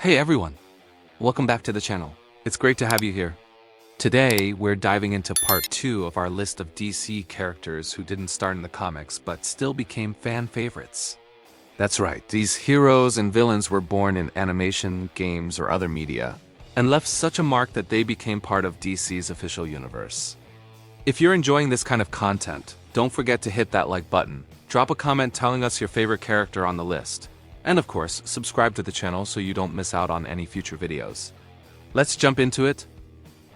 Hey everyone! Welcome back to the channel. It's great to have you here. Today, we're diving into part 2 of our list of DC characters who didn't start in the comics but still became fan favorites. That's right, these heroes and villains were born in animation, games, or other media, and left such a mark that they became part of DC's official universe. If you're enjoying this kind of content, don't forget to hit that like button, drop a comment telling us your favorite character on the list, and of course, subscribe to the channel so you don't miss out on any future videos. Let's jump into it.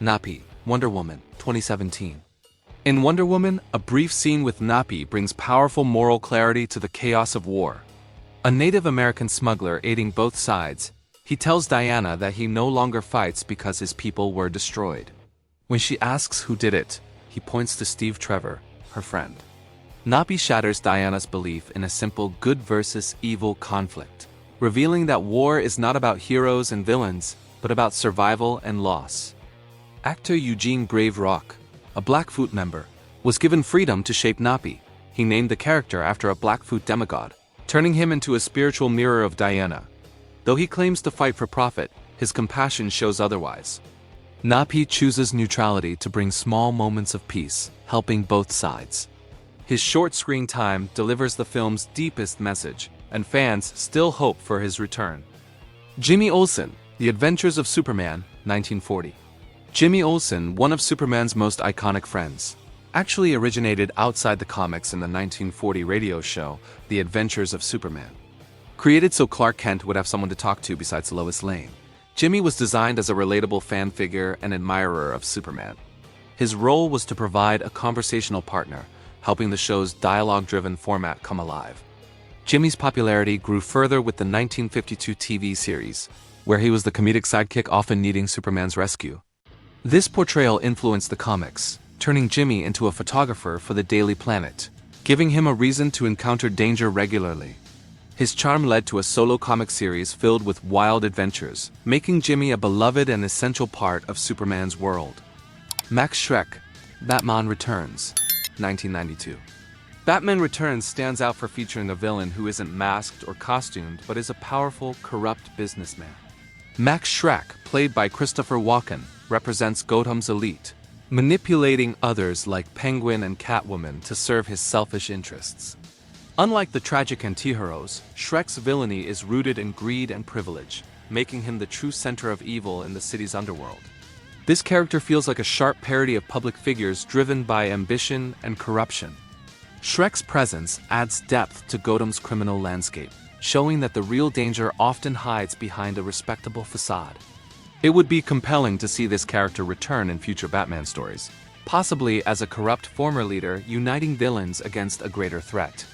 Nappy, Wonder Woman, 2017. In Wonder Woman, a brief scene with Nappy brings powerful moral clarity to the chaos of war. A Native American smuggler aiding both sides, he tells Diana that he no longer fights because his people were destroyed. When she asks who did it, he points to Steve Trevor, her friend. Nappy shatters Diana's belief in a simple good versus evil conflict, revealing that war is not about heroes and villains, but about survival and loss. Actor Eugene Brave Rock, a Blackfoot member, was given freedom to shape Nappy. He named the character after a Blackfoot demigod, turning him into a spiritual mirror of Diana. Though he claims to fight for profit, his compassion shows otherwise. Nappy chooses neutrality to bring small moments of peace, helping both sides. His short screen time delivers the film's deepest message, and fans still hope for his return. Jimmy Olsen, The Adventures of Superman, 1940. Jimmy Olsen, one of Superman's most iconic friends, actually originated outside the comics in the 1940 radio show, The Adventures of Superman. Created so Clark Kent would have someone to talk to besides Lois Lane, Jimmy was designed as a relatable fan figure and admirer of Superman. His role was to provide a conversational partner, helping the show's dialogue-driven format come alive. Jimmy's popularity grew further with the 1952 TV series, where he was the comedic sidekick often needing Superman's rescue. This portrayal influenced the comics, turning Jimmy into a photographer for the Daily Planet, giving him a reason to encounter danger regularly. His charm led to a solo comic series filled with wild adventures, making Jimmy a beloved and essential part of Superman's world. Max Shrek, Batman Returns, 1992. Batman Returns stands out for featuring a villain who isn't masked or costumed but is a powerful, corrupt businessman. Max Shrek, played by Christopher Walken, represents Gotham's elite, manipulating others like Penguin and Catwoman to serve his selfish interests. Unlike the tragic antiheroes, Shrek's villainy is rooted in greed and privilege, making him the true center of evil in the city's underworld. This character feels like a sharp parody of public figures driven by ambition and corruption. Shrek's presence adds depth to Gotham's criminal landscape, showing that the real danger often hides behind a respectable facade. It would be compelling to see this character return in future Batman stories, possibly as a corrupt former leader uniting villains against a greater threat.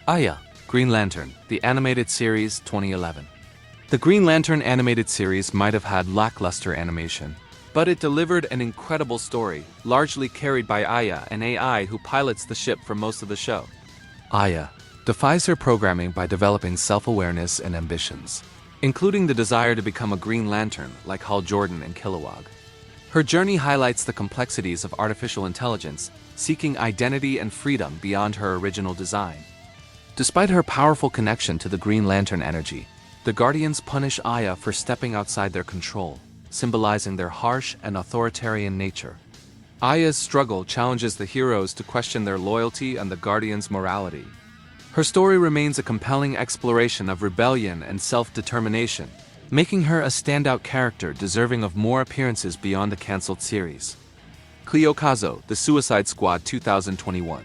Aya, Green Lantern, the animated series, 2011. The Green Lantern animated series might have had lackluster animation, but it delivered an incredible story, largely carried by Aya, an AI who pilots the ship for most of the show. Aya defies her programming by developing self-awareness and ambitions, including the desire to become a Green Lantern like Hal Jordan and Kilowog. Her journey highlights the complexities of artificial intelligence, seeking identity and freedom beyond her original design. Despite her powerful connection to the Green Lantern energy, the Guardians punish Aya for stepping outside their control, symbolizing their harsh and authoritarian nature. Aya's struggle challenges the heroes to question their loyalty and the Guardians' morality. Her story remains a compelling exploration of rebellion and self-determination, making her a standout character deserving of more appearances beyond the cancelled series. Cleo Kazo, The Suicide Squad 2021.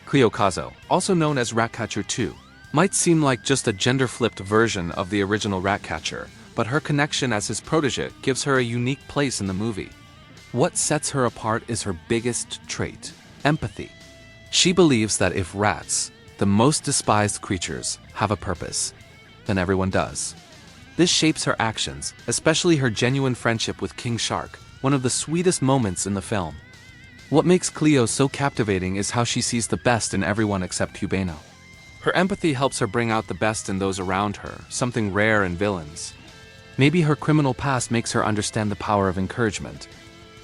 Cleo Kazo, also known as Ratcatcher 2, might seem like just a gender-flipped version of the original Ratcatcher, but her connection as his protege gives her a unique place in the movie. What sets her apart is her biggest trait: empathy. She believes that if rats, the most despised creatures, have a purpose, then everyone does. This shapes her actions, especially her genuine friendship with King Shark, one of the sweetest moments in the film. What makes Cleo so captivating is how she sees the best in everyone except Hubano. Her empathy helps her bring out the best in those around her, something rare in villains. Maybe her criminal past makes her understand the power of encouragement.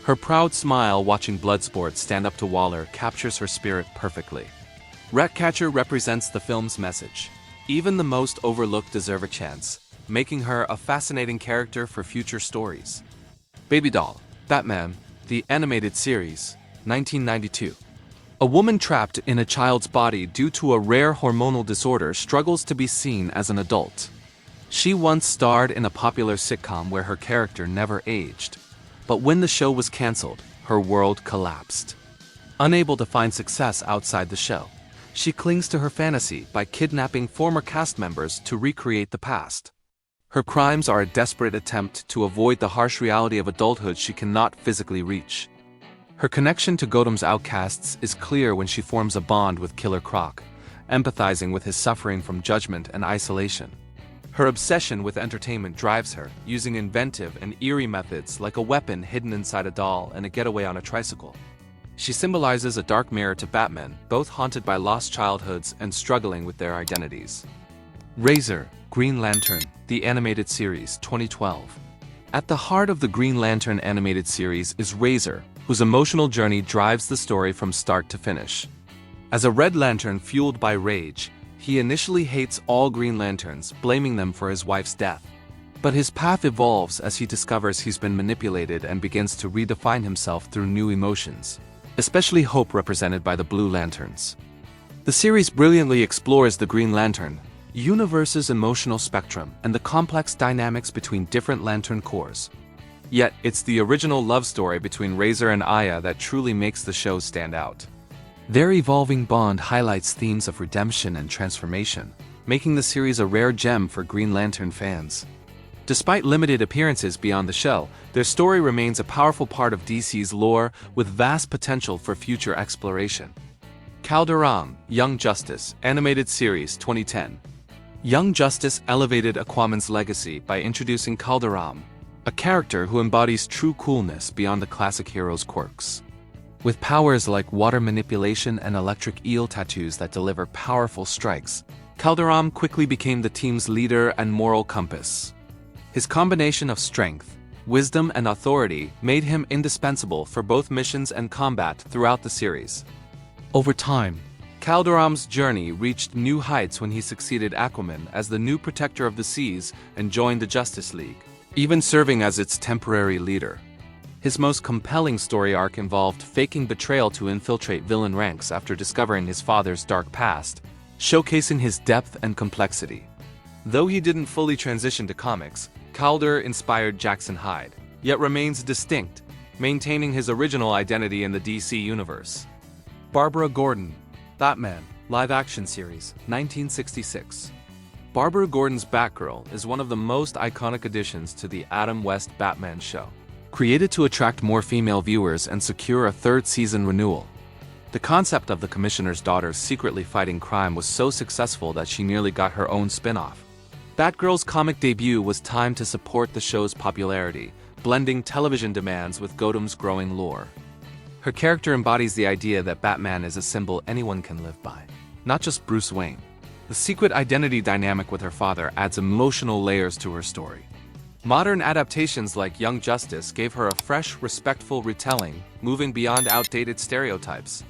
Her proud smile watching Bloodsport stand up to Waller captures her spirit perfectly. Ratcatcher represents the film's message. Even the most overlooked deserve a chance. making her a fascinating character for future stories. Baby Doll, Batman, the Animated Series, 1992. A woman trapped in a child's body due to a rare hormonal disorder struggles to be seen as an adult. She once starred in a popular sitcom where her character never aged. But when the show was canceled, her world collapsed. Unable to find success outside the show, she clings to her fantasy by kidnapping former cast members to recreate the past. Her crimes are a desperate attempt to avoid the harsh reality of adulthood she cannot physically reach. Her connection to Gotham's outcasts is clear when she forms a bond with Killer Croc, empathizing with his suffering from judgment and isolation. Her obsession with entertainment drives her, using inventive and eerie methods like a weapon hidden inside a doll and a getaway on a tricycle. She symbolizes a dark mirror to Batman, both haunted by lost childhoods and struggling with their identities. Razer, Green Lantern, the Animated Series, 2012. At the heart of the Green Lantern animated series is Razer, whose emotional journey drives the story from start to finish. As a Red Lantern fueled by rage, he initially hates all Green Lanterns, blaming them for his wife's death. But his path evolves as he discovers he's been manipulated and begins to redefine himself through new emotions, especially hope represented by the Blue Lanterns. The series brilliantly explores the Green Lantern universe's emotional spectrum and the complex dynamics between different Lantern cores. Yet, it's the original love story between Razer and Aya that truly makes the show stand out. Their evolving bond highlights themes of redemption and transformation, making the series a rare gem for Green Lantern fans. Despite limited appearances beyond the show, their story remains a powerful part of DC's lore with vast potential for future exploration. Calderam, Young Justice, Animated Series, 2010. Young Justice elevated Aquaman's legacy by introducing Calderam, a character who embodies true coolness beyond the classic hero's quirks. With powers like water manipulation and electric eel tattoos that deliver powerful strikes, Calderam quickly became the team's leader and moral compass. His combination of strength, wisdom, and authority made him indispensable for both missions and combat throughout the series. Over time, Calderam's journey reached new heights when he succeeded Aquaman as the new protector of the seas and joined the Justice League, even serving as its temporary leader. His most compelling story arc involved faking betrayal to infiltrate villain ranks after discovering his father's dark past, showcasing his depth and complexity. Though he didn't fully transition to comics, Calder inspired Jackson Hyde, yet remains distinct, maintaining his original identity in the DC universe. Barbara Gordon, Batman, Live-Action Series, 1966. Barbara Gordon's Batgirl is one of the most iconic additions to the Adam West Batman show. Created to attract more female viewers and secure a third season renewal, the concept of the Commissioner's daughter secretly fighting crime was so successful that she nearly got her own spin-off. Batgirl's comic debut was timed to support the show's popularity, blending television demands with Gotham's growing lore. Her character embodies the idea that Batman is a symbol anyone can live by, not just Bruce Wayne. The secret identity dynamic with her father adds emotional layers to her story. Modern adaptations like Young Justice gave her a fresh, respectful retelling, moving beyond outdated stereotypes.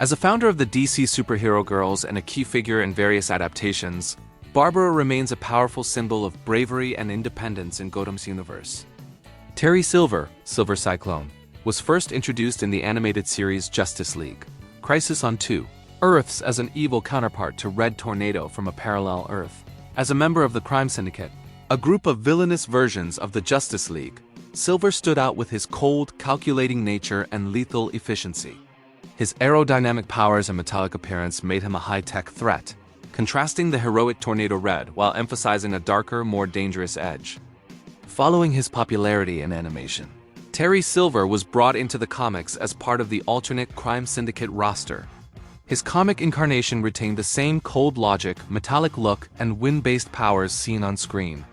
As a founder of the DC Superhero Girls and a key figure in various adaptations, Barbara remains a powerful symbol of bravery and independence in Gotham's universe. Terry Silver, Silver Cyclone, was first introduced in the animated series Justice League, Crisis on 2 Earths as an evil counterpart to Red Tornado from a parallel Earth. As a member of the Crime Syndicate, a group of villainous versions of the Justice League, Silver stood out with his cold, calculating nature and lethal efficiency. His aerodynamic powers and metallic appearance made him a high-tech threat, contrasting the heroic Tornado Red while emphasizing a darker, more dangerous edge. Following his popularity in animation, Terry Silver was brought into the comics as part of the alternate Crime Syndicate roster. His comic incarnation retained the same cold logic, metallic look, and wind-based powers seen on screen.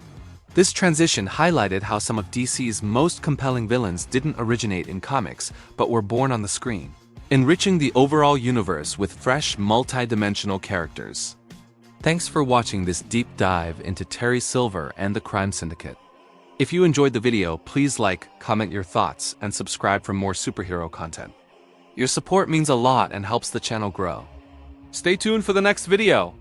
This transition highlighted how some of DC's most compelling villains didn't originate in comics, but were born on the screen, enriching the overall universe with fresh, multi-dimensional characters. Thanks for watching this deep dive into Terry Silver and the Crime Syndicate. If you enjoyed the video, please like, comment your thoughts, and subscribe for more superhero content. Your support means a lot and helps the channel grow. Stay tuned for the next video!